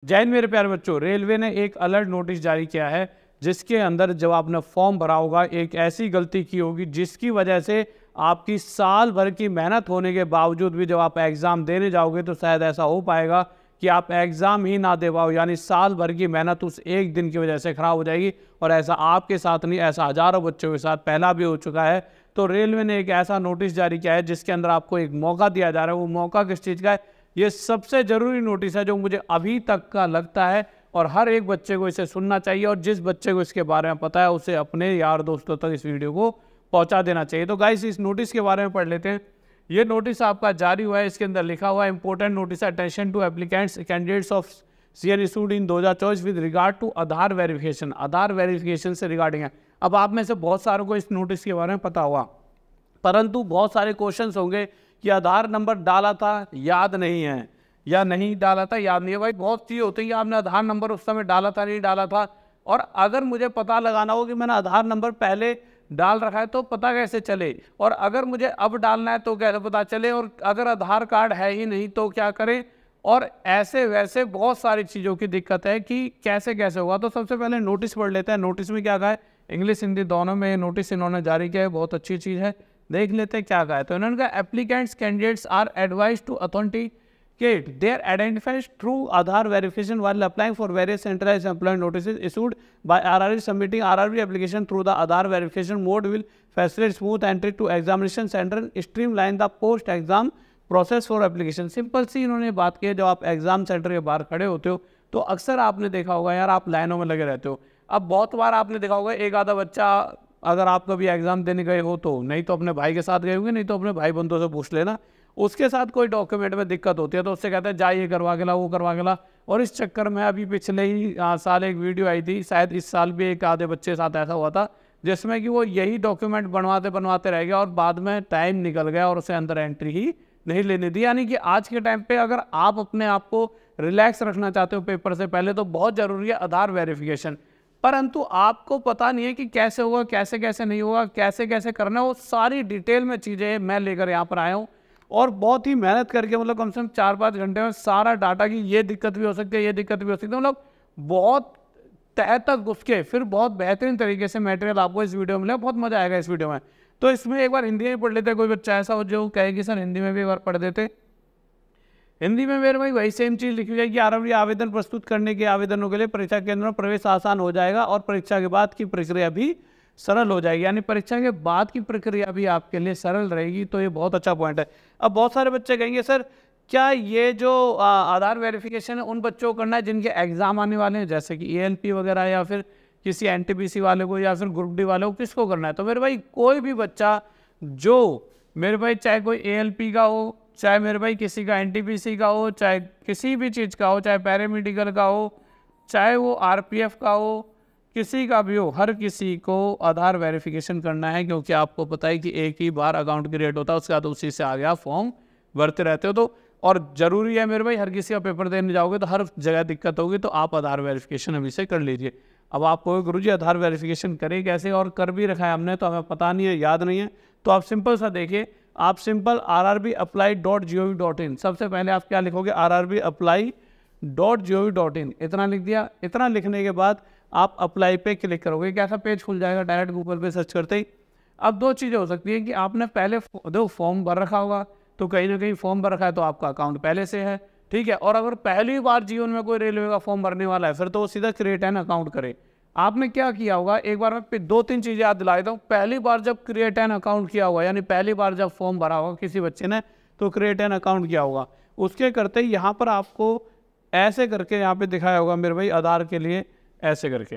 जय हिंद मेरे प्यारे बच्चों, रेलवे ने एक अलर्ट नोटिस जारी किया है जिसके अंदर जब आपने फॉर्म भरा होगा एक ऐसी गलती की होगी जिसकी वजह से आपकी साल भर की मेहनत होने के बावजूद भी जब आप एग्ज़ाम देने जाओगे तो शायद ऐसा हो पाएगा कि आप एग्ज़ाम ही ना दे पाओ, यानी साल भर की मेहनत उस एक दिन की वजह से ख़राब हो जाएगी। और ऐसा आपके साथ नहीं, ऐसा हज़ारों बच्चों के साथ पहला भी हो चुका है। तो रेलवे ने एक ऐसा नोटिस जारी किया है जिसके अंदर आपको एक मौका दिया जा रहा है। वो मौका किस चीज़ का है? ये सबसे ज़रूरी नोटिस है जो मुझे अभी तक का लगता है, और हर एक बच्चे को इसे सुनना चाहिए, और जिस बच्चे को इसके बारे में पता है उसे अपने यार दोस्तों तक इस वीडियो को पहुंचा देना चाहिए। तो गाइस, इस नोटिस के बारे में पढ़ लेते हैं। ये नोटिस आपका जारी हुआ है, इसके अंदर लिखा हुआ है important notice attention to applicants candidates of CN issued in 2024 with regard to Aadhaar verification. Aadhaar verification से रिगार्डिंग है। अब आप में से बहुत सारों को इस नोटिस के बारे में पता होगा, परंतु बहुत सारे क्वेश्चंस होंगे कि आधार नंबर डाला था याद नहीं है, या नहीं डाला था याद नहीं है। भाई बहुत चीज़ होती है, आपने आधार नंबर उस समय डाला था नहीं डाला था, और अगर मुझे पता लगाना हो कि मैंने आधार नंबर पहले डाल रखा है तो पता कैसे चले, और अगर मुझे अब डालना है तो कैसे पता चले, और अगर आधार कार्ड है ही नहीं तो क्या करें, और ऐसे वैसे बहुत सारी चीज़ों की दिक्कत है कि कैसे कैसे होगा। तो सबसे पहले नोटिस पढ़ लेते हैं। नोटिस में क्या कहा है, इंग्लिश हिंदी दोनों में नोटिस इन्होंने जारी किया है, बहुत अच्छी चीज़ है। देख लेते हैं क्या कहा है। तो इन्होंने कहा applicants candidates are advised to authenticate their identifies through Aadhaar verification while applying for various centralized employment notices issued by RRB. Submitting RRB application through the Aadhaar verification mode will facilitate smooth entry to examination center and streamline the post exam process for application. Simple सी इन्होंने बात की है। जब आप exam centre के बाहर खड़े होते हो तो अक्सर आपने देखा होगा यार, आप लाइनों में लगे रहते हो। अब बहुत बार आपने देखा होगा एक आधा बच्चा, अगर आप कभी एग्जाम देने गए हो तो नहीं तो अपने भाई के साथ गए होंगे, नहीं तो अपने भाई बंधुओं से पूछ लेना, उसके साथ कोई डॉक्यूमेंट में दिक्कत होती है तो उससे कहते हैं जा ये करवा के ला, वो करवा के ला। और इस चक्कर में अभी पिछले ही साल एक वीडियो आई थी, शायद इस साल भी एक आधे बच्चे के साथ ऐसा हुआ था, जिसमें कि वो यही डॉक्यूमेंट बनवाते बनवाते रह गया और बाद में टाइम निकल गया और उसे अंदर एंट्री ही नहीं लेने दी। यानी कि आज के टाइम पे अगर आप अपने आप को रिलैक्स रखना चाहते हो पेपर से पहले तो बहुत ज़रूरी है आधार वेरिफिकेशन। परंतु आपको पता नहीं है कि कैसे होगा, कैसे कैसे नहीं होगा, कैसे कैसे करना है, वो सारी डिटेल में चीज़ें मैं लेकर यहाँ पर आया हूँ, और बहुत ही मेहनत करके, मतलब कम से कम 4-5 घंटे में सारा डाटा की ये दिक्कत भी हो सकती है, ये दिक्कत भी हो सकती है, मतलब बहुत तह तक घुस के फिर बहुत बेहतरीन तरीके से मटेरियल आपको इस वीडियो में मिलेगा। बहुत मजा आएगा इस वीडियो में। तो इसमें एक बार हिंदी में पढ़ लेते हैं। कोई बच्चा ऐसा हो जो कहे कि सर हिंदी में भी एक बार पढ़ देते। हिंदी में मेरे भाई वही सेम चीज़ लिखी जाएगी। आरआरबी आवेदन प्रस्तुत करने के आवेदनों के लिए परीक्षा केंद्र में प्रवेश आसान हो जाएगा और परीक्षा के बाद की प्रक्रिया भी सरल हो जाएगी। यानी परीक्षा के बाद की प्रक्रिया भी आपके लिए सरल रहेगी। तो ये बहुत अच्छा पॉइंट है। अब बहुत सारे बच्चे कहेंगे सर क्या ये जो आधार वेरिफिकेशन है उन बच्चों को करना है जिनके एग्जाम आने वाले हैं, जैसे कि एएलपी वगैरह, या फिर किसी एनटीपीसी वाले को, या फिर ग्रुप डी वाले को, किसको करना है? तो मेरे भाई कोई भी बच्चा जो मेरे भाई चाहे कोई एएलपी का हो, चाहे मेरे भाई किसी का एनटीपीसी का हो, चाहे किसी भी चीज़ का हो, चाहे पैरामेडिकल का हो, चाहे वो आरपीएफ का हो, किसी का भी हो, हर किसी को आधार वेरिफिकेशन करना है। क्योंकि आपको पता है कि एक ही बार अकाउंट क्रिएट होता है, उसके बाद उसी से आगे आप फॉर्म भरते रहते हो। तो और ज़रूरी है मेरे भाई, हर किसी का पेपर देने जाओगे तो हर जगह दिक्कत होगी, तो आप आधार वेरिफिकेशन अभी से कर लीजिए। अब आपको गुरुजी आधार वेरिफिकेशन करें कैसे, और कर भी रखा है हमने तो हमें पता नहीं है, याद नहीं है। तो आप सिंपल सा देखिए, आप सिंपल rrbapply.gov.in, सबसे पहले आप क्या लिखोगे, rrbapply.gov.in, इतना लिख दिया। इतना लिखने के बाद आप अप्लाई पे क्लिक करोगे, कैसा पेज खुल जाएगा डायरेक्ट गूगल पे सर्च करते ही। अब दो चीज़ें हो सकती है कि आपने पहले दो फॉर्म भर रखा होगा, तो कहीं ना कहीं फॉर्म भर रखा है तो आपका अकाउंट पहले से है, ठीक है। और अगर पहली बार जीवन में कोई रेलवे का फॉर्म भरने वाला है फिर तो वो सीधा क्रिएट एन अकाउंट करे। आपने क्या किया होगा, एक बार मैं 2-3 चीज़ें याद दिला देता हूँ। पहली बार जब क्रिएट एन अकाउंट किया होगा, यानी पहली बार जब फॉर्म भरा होगा किसी बच्चे ने तो क्रिएट एन अकाउंट किया होगा, उसके करते ही यहाँ पर आपको ऐसे करके यहाँ पे दिखाया होगा मेरे भाई आधार के लिए, ऐसे करके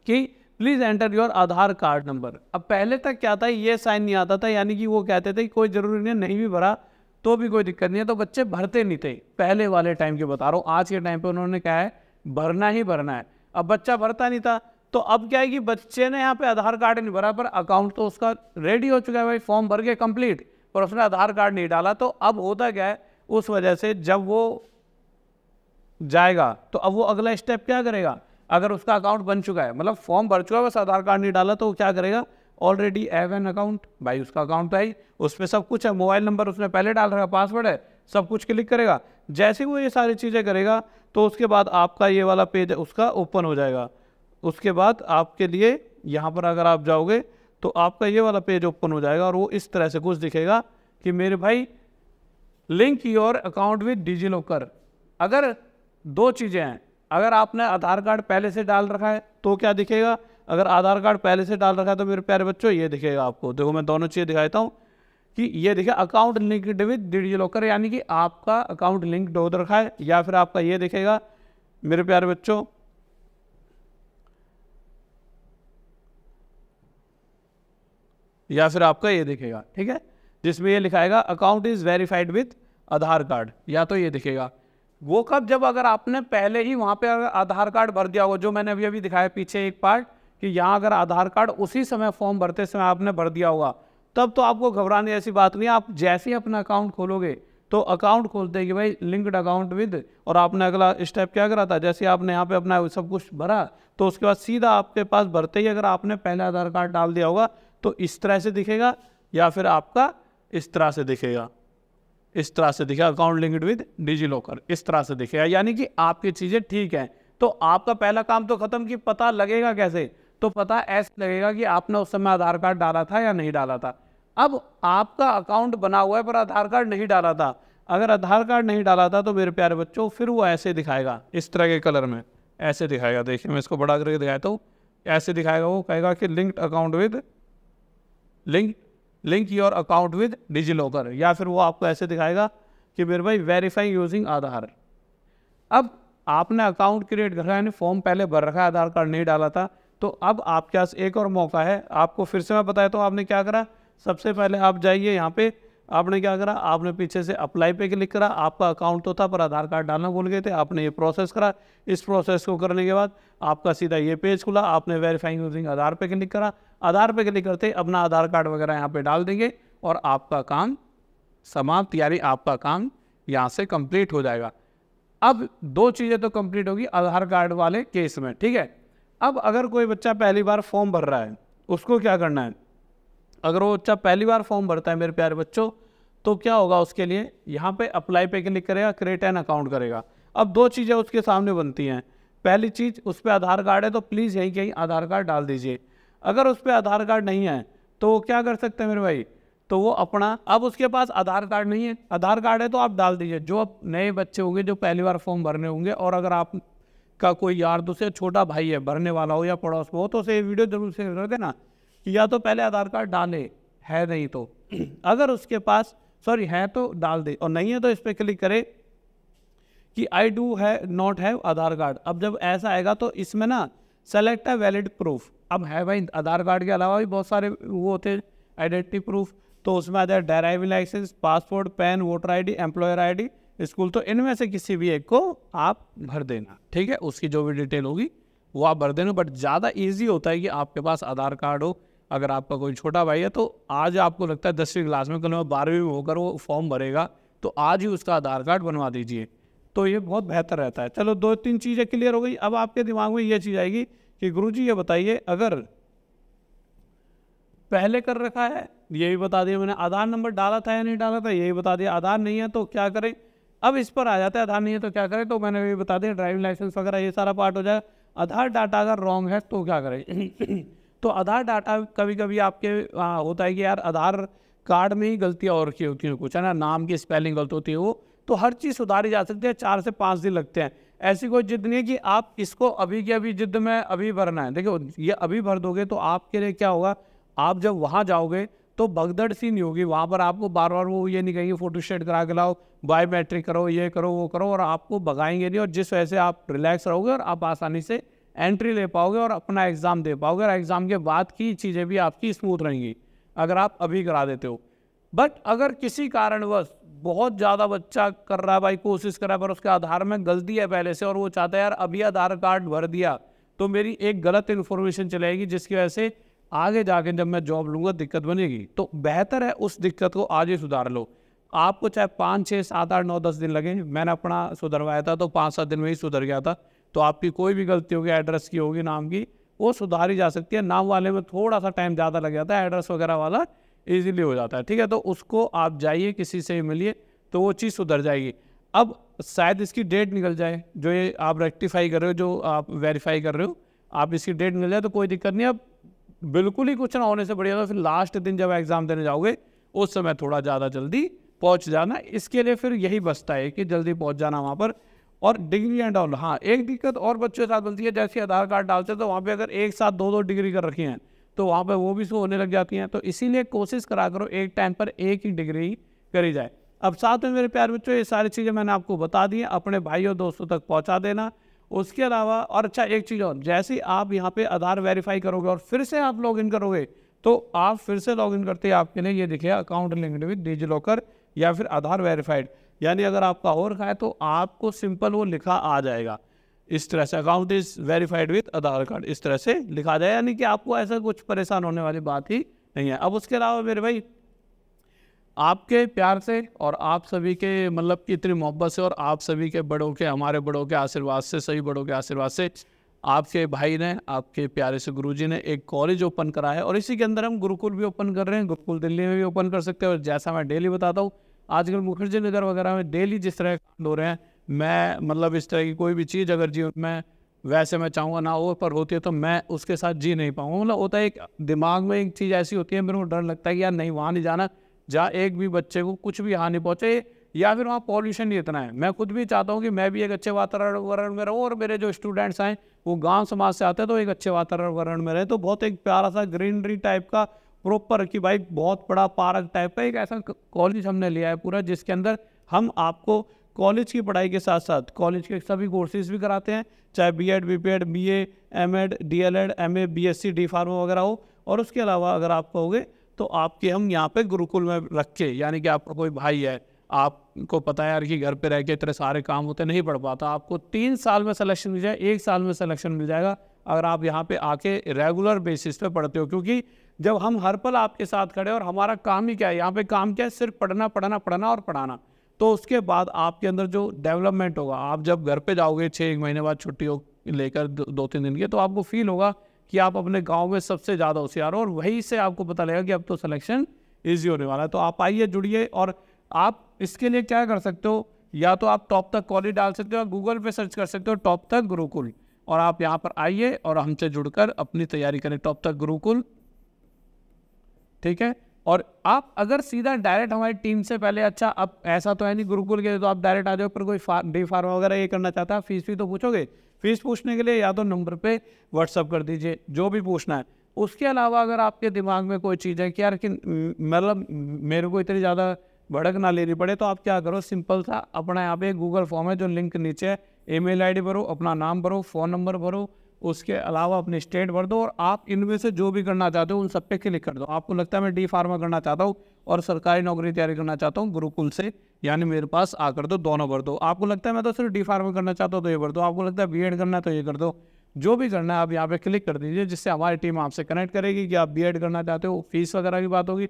कि please enter your Aadhaar card number. अब पहले तक क्या था, ये साइन नहीं आता था, यानी कि वो कहते थे कि कोई ज़रूरी नहीं भी भरा तो भी कोई दिक्कत नहीं है, तो बच्चे भरते नहीं थे पहले वाले टाइम की बता रहा हूँ। आज के टाइम पे उन्होंने कहा है भरना ही भरना है। अब बच्चा भरता नहीं था तो अब क्या है कि बच्चे ने यहाँ पे आधार कार्ड नहीं भरा, पर अकाउंट तो उसका रेडी हो चुका है भाई, फॉर्म भर के कंप्लीट, पर उसने आधार कार्ड नहीं डाला। तो अब होता क्या है, उस वजह से जब वो जाएगा तो अब वो अगला स्टेप क्या करेगा, अगर उसका अकाउंट बन चुका है, मतलब फॉर्म भर चुका है बस आधार कार्ड नहीं डाला, तो वो क्या करेगा, ऑलरेडी हैव एन अकाउंट, भाई उसका अकाउंट है, उस पर सब कुछ है, मोबाइल नंबर उसने पहले डाल रखा, पासवर्ड है, सब कुछ क्लिक करेगा। जैसे वो ये सारी चीज़ें करेगा तो उसके बाद आपका ये वाला पेज उसका ओपन हो जाएगा। उसके बाद आपके लिए यहाँ पर अगर आप जाओगे तो आपका ये वाला पेज ओपन हो जाएगा और वो इस तरह से कुछ दिखेगा कि मेरे भाई link your account with DigiLocker. अगर दो चीज़ें हैं, अगर आपने आधार कार्ड पहले से डाल रखा है तो क्या दिखेगा, अगर आधार कार्ड पहले से डाल रखा है तो मेरे प्यारे बच्चों ये दिखेगा आपको। देखो मैं दोनों चीज़ें दिखाता हूँ कि ये देखिए अकाउंट लिंक्ड विद डिजिलॉकर, यानी कि आपका अकाउंट लिंक्ड हो रखा है, या फिर आपका ये दिखेगा मेरे प्यारे बच्चों या फिर आपका ये दिखेगा, ठीक है, जिसमें ये लिखाएगा account is verified with Aadhaar card, या तो ये दिखेगा। वो कब, जब अगर आपने पहले ही वहाँ पे अगर आधार कार्ड भर दिया होगा, जो मैंने अभी अभी दिखाया पीछे एक पार्ट कि यहाँ अगर आधार कार्ड उसी समय फॉर्म भरते समय आपने भर दिया होगा, तब तो आपको घबराने ऐसी बात नहीं है। आप जैसे ही अपना अकाउंट खोलोगे तो अकाउंट खोलते हैं कि भाई लिंक्ड अकाउंट विद, और आपने अगला स्टेप क्या करा था, जैसे आपने यहाँ पे अपना सब कुछ भरा तो उसके बाद सीधा आपके पास भरते ही अगर आपने पहले आधार कार्ड डाल दिया होगा तो इस तरह से दिखेगा, या फिर आपका इस तरह से दिखेगा, इस तरह से दिखेगा अकाउंट लिंक्ड विद डिजिलॉकर, इस तरह से दिखेगा, यानी कि आपकी चीज़ें ठीक हैं। तो आपका पहला काम तो खत्म, कि पता लगेगा कैसे, तो पता ऐसे लगेगा कि आपने उस समय आधार कार्ड डाला था या नहीं डाला था। अब आपका अकाउंट बना हुआ है पर आधार कार्ड नहीं डाला था, अगर आधार कार्ड नहीं डाला था तो मेरे प्यारे बच्चों फिर वो ऐसे दिखाएगा, इस तरह के कलर में ऐसे दिखाएगा। देखिए मैं इसको बड़ा करके दिखाता हूँ, ऐसे दिखाएगा, वो कहेगा कि linked account with link your account with DigiLocker, या फिर वो आपको ऐसे दिखाएगा कि मेरे भाई वेरीफाई यूजिंग आधार। अब आपने अकाउंट क्रिएट कर रखा है, यानी फॉर्म पहले भर रखा है, आधार कार्ड नहीं डाला था, तो अब आपके पास एक और मौका है। आपको फिर से मैं बताया तो आपने क्या करा, सबसे पहले आप जाइए यहाँ पे, आपने क्या करा, आपने पीछे से अप्लाई पे क्लिक करा। आपका अकाउंट तो था पर आधार कार्ड डालना भूल गए थे, आपने ये प्रोसेस करा। इस प्रोसेस को करने के बाद आपका सीधा ये पेज खुला, आपने वेरीफाइंग यूजिंग आधार पे क्लिक करा। आधार पे क्लिक करते अपना आधार कार्ड वगैरह यहाँ पे डाल देंगे और आपका काम समाप्त, यानी आपका काम यहाँ से कंप्लीट हो जाएगा। अब दो चीज़ें तो कंप्लीट होगी आधार कार्ड वाले केस में, ठीक है। अब अगर कोई बच्चा पहली बार फॉर्म भर रहा है, उसको क्या करना है, अगर वो बच्चा पहली बार फॉर्म भरता है मेरे प्यारे बच्चों, तो क्या होगा, उसके लिए यहाँ पे अप्लाई पे क्लिक करेगा, क्रिएट एन अकाउंट करेगा। अब दो चीज़ें उसके सामने बनती हैं। पहली चीज़, उस पर आधार कार्ड है तो प्लीज़ यहीं कहीं आधार कार्ड डाल दीजिए। अगर उस पर आधार कार्ड नहीं है तो वो क्या कर सकते हैं मेरे भाई, तो वो अपना, अब उसके पास आधार कार्ड नहीं है, आधार कार्ड है तो आप डाल दीजिए। जो अब नए बच्चे होंगे जो पहली बार फॉर्म भरने होंगे, और अगर आप का कोई यार दूसरे छोटा भाई है भरने वाला हो या पड़ोस में हो, तो उसे वीडियो जरूर शेयर कर देना कि या तो पहले आधार कार्ड डाले, है नहीं तो अगर उसके पास सॉरी है तो डाल दे, और नहीं है तो इस पर क्लिक करे कि आई डू है नॉट हैव आधार कार्ड। अब जब ऐसा आएगा तो इसमें ना सेलेक्ट अ वैलिड प्रूफ। अब है भाई आधार कार्ड के अलावा भी बहुत सारे वो होते हैं आइडेंटिटी प्रूफ, तो उसमें आ जाए driving licence, passport, PAN, voter ID, employer ID, school, तो इनमें से किसी भी एक को आप भर देना, ठीक है। उसकी जो भी डिटेल होगी वो आप भर देना, बट ज़्यादा ईजी होता है कि आपके पास आधार कार्ड हो। अगर आपका कोई छोटा भाई है तो आज आपको लगता है 10वीं क्लास में, कल 12वीं में होकर वो फॉर्म भरेगा, तो आज ही उसका आधार कार्ड बनवा दीजिए, तो ये बहुत बेहतर रहता है। चलो 2-3 चीज़ें क्लियर हो गई। अब आपके दिमाग में ये चीज़ आएगी कि गुरुजी ये बताइए, अगर पहले कर रखा है ये भी बता दिया मैंने, आधार नंबर डाला था या नहीं डाला था ये भी बता दिया, आधार नहीं है तो क्या करें। अब इस पर आ जाता है आधार नहीं है तो क्या करें, तो मैंने ये बता दिया, ड्राइविंग लाइसेंस वगैरह ये सारा पार्ट हो जाए। आधार डाटा अगर रॉन्ग है तो क्या करें तो आधार डाटा कभी कभी आपके होता है कि यार आधार कार्ड में ही गलतियाँ और की होती हैं, कुछ है ना, नाम की स्पेलिंग गलत होती है, वो तो हर चीज़ सुधारी जा सकती है। 4 से 5 दिन लगते हैं, ऐसी कोई जिद नहीं है कि आप इसको अभी की अभी जिद में अभी भरना है। देखो ये अभी भर दोगे तो आपके लिए क्या होगा, आप जब वहाँ जाओगे तो भगदड़ सी नहीं होगी, वहाँ पर आपको बार बार वो ये नहीं कहेंगे फोटो स्टेट करा के लाओ, बायोमेट्रिक करो, ये करो वो करो, और आपको भगाएंगे नहीं, और जिस वजह से आप रिलैक्स रहोगे और आप आसानी से एंट्री ले पाओगे और अपना एग्ज़ाम दे पाओगे, और एग्ज़ाम के बाद की चीज़ें भी आपकी स्मूथ रहेंगी अगर आप अभी करा देते हो। बट अगर किसी कारणवश बहुत ज़्यादा बच्चा कर रहा है भाई, कोशिश कर रहा है, पर उसके आधार में गलती है पहले से, और वो चाहता है यार अभी आधार कार्ड भर दिया तो मेरी एक गलत इन्फॉर्मेशन चलेगी जिसकी वजह से आगे जाके जब मैं जॉब लूँगा दिक्कत बनेगी, तो बेहतर है उस दिक्कत को आज ही सुधार लो। आपको चाहे 5, 6, 7, 8, 9, 10 दिन लगे, मैंने अपना सुधरवाया था तो 5-7 दिन में ही सुधर गया था। तो आपकी कोई भी गलती होगी, एड्रेस की होगी, नाम की, वो सुधारी जा सकती है। नाम वाले में थोड़ा सा टाइम ज़्यादा लग जाता है, एड्रेस वगैरह वाला ईजिली हो जाता है, ठीक है। तो उसको आप जाइए, किसी से मिलिए, तो वो चीज़ सुधर जाएगी। अब शायद इसकी डेट निकल जाए, जो ये आप रेक्टिफाई कर रहे हो, जो आप वेरीफाई कर रहे हो, आप इसकी डेट निकल जाए तो कोई दिक्कत नहीं। अब बिल्कुल ही कुछ ना होने से बढ़िया तो फिर लास्ट दिन जब एग्ज़ाम देने जाओगे उस समय थोड़ा ज़्यादा जल्दी पहुंच जाना। इसके लिए फिर यही बचता है कि जल्दी पहुंच जाना वहाँ पर। और डिग्री एंड ऑल, हाँ एक दिक्कत और बच्चों के साथ बनती है, जैसे आधार कार्ड डालते हैं तो वहाँ पे अगर एक साथ दो डिग्री कर रखी हैं तो वहाँ पे वो भी शो होने लग जाती हैं। तो इसीलिए कोशिश करा करो एक टाइम पर एक ही डिग्री करी जाए। अब साथ में मेरे प्यारे बच्चों, ये सारी चीज़ें मैंने आपको बता दी हैं, अपने भाई और दोस्तों तक पहुँचा देना। उसके अलावा और अच्छा एक चीज़ और, जैसे आप यहाँ पे आधार वेरीफाई करोगे और फिर से आप लॉगिन करोगे तो आप फिर से लॉगिन करते हैं आपके लिए ये दिखेगा अकाउंट लिंक्ड विद डिजिलॉकर या फिर आधार वेरीफाइड, यानी अगर आपका हो रखा है तो आपको सिंपल वो लिखा आ जाएगा इस तरह से, account is verified with Aadhaar card, इस तरह से लिखा जाए, यानी कि आपको ऐसा कुछ परेशान होने वाली बात ही नहीं है। अब उसके अलावा मेरे भाई आपके प्यार से और आप सभी के मतलब कि इतनी मोहब्बत से और आप सभी के बड़ों के, हमारे बड़ों के आशीर्वाद से, सभी बड़ों के आशीर्वाद से आपके भाई ने, आपके प्यारे से गुरुजी ने एक कॉलेज ओपन करा है और इसी के अंदर हम गुरुकुल भी ओपन कर रहे हैं। गुरुकुल दिल्ली में भी ओपन कर सकते हैं और जैसा मैं डेली बताता हूँ आजकल मुखर्जी नगर वगैरह में डेली जिस तरह हो रहे हैं, मैं मतलब इस तरह की कोई भी चीज़ अगर जीवन में वैसे मैं चाहूँगा ना हो पर होती है तो मैं उसके साथ जी नहीं पाऊँगा। मतलब होता है एक दिमाग में एक चीज़ ऐसी होती है, मेरे को डर लगता है कि यार नहीं वहाँ नहीं जाना जहाँ एक भी बच्चे को कुछ भी हानि पहुँचे या फिर वहाँ पॉल्यूशन ही इतना है। मैं खुद भी चाहता हूँ कि मैं भी एक अच्छे वातावरण में रहूँ और मेरे जो स्टूडेंट्स हैं वो गांव समाज से आते हैं तो एक अच्छे वातावरण में रहे। तो बहुत एक प्यारा सा ग्रीनरी टाइप का प्रॉपर कि भाई बहुत बड़ा पार्क टाइप का एक ऐसा कॉलेज हमने लिया है पूरा, जिसके अंदर हम आपको कॉलेज की पढ़ाई के साथ साथ कॉलेज के सभी कोर्सेज भी कराते हैं, चाहे BEd, BPEd, BA, MEd, DElEd, MA, BSc, D pharma वगैरह हो। और उसके अलावा अगर आप कहोगे तो आपके हम यहाँ पे गुरुकुल में रख के, यानी कि आपका कोई भाई है, आपको पता है यार कि घर पे रह के इतने सारे काम होते नहीं पढ़ पाता, आपको 3 साल में सिलेक्शन मिल जाए, 1 साल में सिलेक्शन मिल जाएगा अगर आप यहाँ पे आके रेगुलर बेसिस पे पढ़ते हो। क्योंकि जब हम हर पल आपके साथ खड़े और हमारा काम ही क्या है, यहाँ पे काम क्या है, सिर्फ पढ़ना पढ़ना पढ़ना और पढ़ाना। तो उसके बाद आपके अंदर जो डेवलपमेंट होगा, आप जब घर पे जाओगे 6 महीने बाद छुट्टियों लेकर 2-3 दिन की, तो आपको फील होगा कि आप अपने गांव में सबसे ज़्यादा होशियार हो और वहीं से आपको पता लगेगा कि अब तो सिलेक्शन ईजी होने वाला है। तो आप आइए, जुड़िए। और आप इसके लिए क्या कर सकते हो, या तो आप टॉप तक कॉलेज डाल सकते हो, गूगल पे सर्च कर सकते हो टॉप तक गुरुकुल, और आप यहाँ पर आइए और हमसे जुड़कर अपनी तैयारी करें टॉप तक गुरुकुल, ठीक है। और आप अगर सीधा डायरेक्ट हमारी टीम से पहले, अच्छा अब ऐसा तो है नहीं गुरुकुल के तो आप डायरेक्ट आ जाओ, पर कोई डी फार्मा वगैरह ये करना चाहता है, फीस भी तो पूछोगे। फीस पूछने के लिए या तो नंबर पे व्हाट्सअप कर दीजिए जो भी पूछना है। उसके अलावा अगर आपके दिमाग में कोई चीज़ है कि यार कि मतलब मेरे को इतनी ज़्यादा भड़क ना लेनी पड़े, तो आप क्या करो, सिंपल सा अपना यहाँ पे गूगल फॉर्म है जो लिंक नीचे है, ईमेल आईडी भरो, अपना नाम भरो, फ़ोन नंबर भरो, उसके अलावा अपनी स्टेट भर दो और आप इनमें से जो भी करना चाहते हो उन सब पे क्लिक कर दो। आपको लगता है मैं डी फार्मा करना चाहता हूँ और सरकारी नौकरी तैयारी करना चाहता हूँ गुरुकुल से, यानी मेरे पास आकर दो, दोनों भर दो। आपको लगता है मैं तो सिर्फ डी फार्मा करना चाहता हूँ तो ये भर दो। आपको लगता है बीएड करना है तो ये कर दो। जो भी करना है आप यहाँ पे क्लिक कर दीजिए, जिससे हमारी टीम आपसे कनेक्ट करेगी कि आप बीएड करना चाहते हो। फीस वगैरह की बात होगी,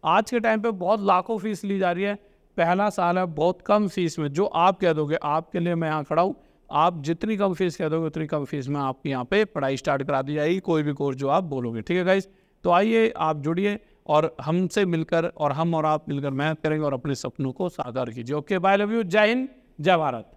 आज के टाइम पे बहुत लाखों फीस ली जा रही है, पहला साल है, बहुत कम फीस में जो आप कह दोगे आपके लिए मैं यहाँ खड़ा हूँ। आप जितनी कम फीस कह दोगे उतनी कम फीस में आपकी यहाँ पे पढ़ाई स्टार्ट करा दी जाएगी, कोई भी कोर्स जो आप बोलोगे, ठीक है गाइस। तो आइए आप जुड़िए और हमसे मिलकर और हम और आप मिलकर मेहनत करेंगे और अपने सपनों को साकार कीजिए। ओके, बाय, लव यू, जय हिंद, जय भारत।